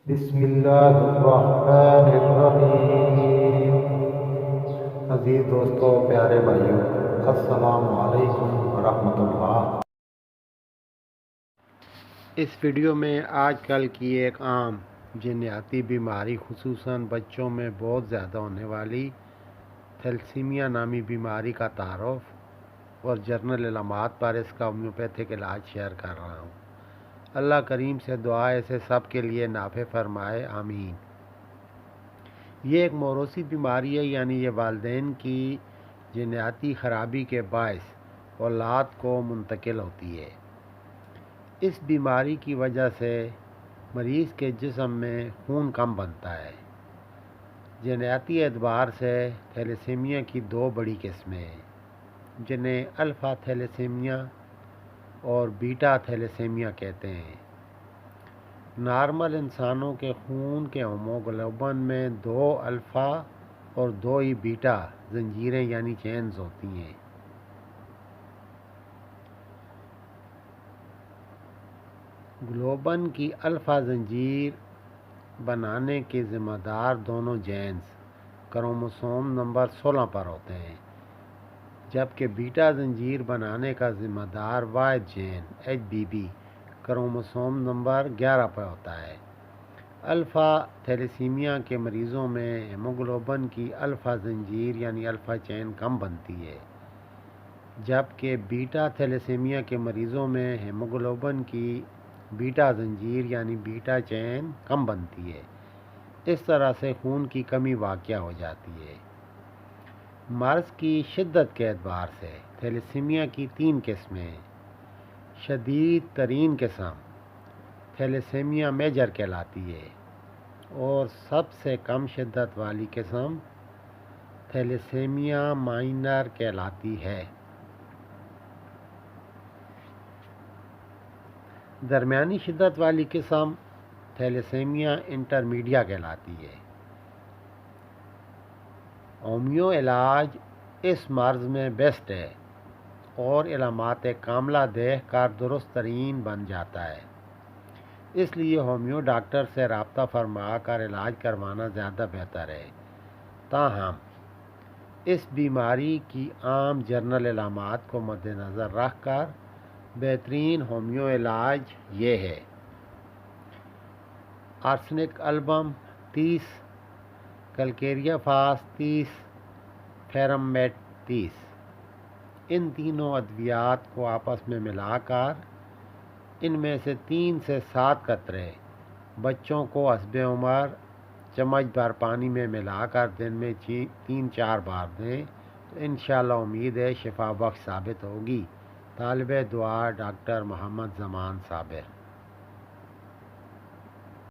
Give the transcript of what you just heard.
بسم اللہ الرحمن الرحیم۔ عزیز دوستو، پیارے بھائیوں، السلام علیکم ورحمۃ اللہ۔ اس ویڈیو میں آج کل کی ایک عام جینیاتی بیماری، خصوصاً بچوں میں بہت زیادہ ہونے والی تھیلیسیمیا نامی بیماری کا تعارف اور جنرل علامات پر اس کا ہومیوپیتھک علاج شیئر کر رہا ہوں۔ اللہ کریم سے دعا ہے اسے سب کے لیے نافع فرمائے، آمین۔ یہ ایک موروثی بیماری ہے، یعنی یہ والدین کی جینیاتی خرابی کے باعث اولاد کو منتقل ہوتی ہے۔ اس بیماری کی وجہ سے مریض کے جسم میں خون کم بنتا ہے۔ جینیاتی اعتبار سے تھیلیسیمیا کی دو بڑی قسمیں ہیں، جنہیں الفا تھیلیسیمیا اور بیٹا تھیلیسیمیا کہتے ہیں۔ نارمل انسانوں کے خون کے ہیموگلوبن میں 2 الفا اور 2 ہی بیٹا زنجیریں یعنی چینز ہوتی ہیں۔ گلوبن کی الفا زنجیر بنانے کے ذمہ دار دونوں جینز کروموسوم نمبر 16 پر ہوتے ہیں، جبکہ بیٹا زنجیر بنانے کا ذمہ دار واحد جین HBB کروموسوم نمبر 11 پر ہوتا ہے۔ الفا تھیلیسیمیا کے مریضوں میں ہیموگلوبن کی الفا زنجیر یعنی الفا چین کم بنتی ہے، جبکہ بیٹا تھیلیسیمیا کے مریضوں میں ہیموگلوبن کی بیٹا زنجیر یعنی بیٹا چین کم بنتی ہے۔ اس طرح سے خون کی کمی واقع ہو جاتی ہے۔ مرض کی شدت کے اعتبار سے تھیلیسیمیا کی 3 قسمیں ہیں۔ شدید ترین قسم تھیلیسیمیا میجر کہلاتی ہے اور سب سے کم شدت والی قسم تھیلیسیمیا مائنر کہلاتی ہے۔ درمیانی شدت والی قسم تھیلیسیمیا انٹرمیڈیا کہلاتی ہے۔ ہومیو علاج اس مرض میں بیسٹ ہے اور علامات کاملہ دیکھ کر درست ترین بن جاتا ہے، اس لیے ہومیو ڈاکٹر سے رابطہ فرما کر علاج کروانا زیادہ بہتر ہے۔ تاہم اس بیماری کی عام جنرل علامات کو مد نظر رکھ کر بہترین ہومیو علاج یہ ہے: آرسینک البم 30، کیلکیریا فاس 30، فیرم میٹ 30۔ ان تینوں ادویات کو آپس میں ملا کر ان میں سے 3 سے 7 قطرے بچوں کو حسب عمر چمچ بھر پانی میں ملا کر دن میں 3-4 بار دیں تو انشاءاللہ امید ہے شفا بخش ثابت ہوگی۔ طالب دعا ڈاکٹر محمد زمان صابر۔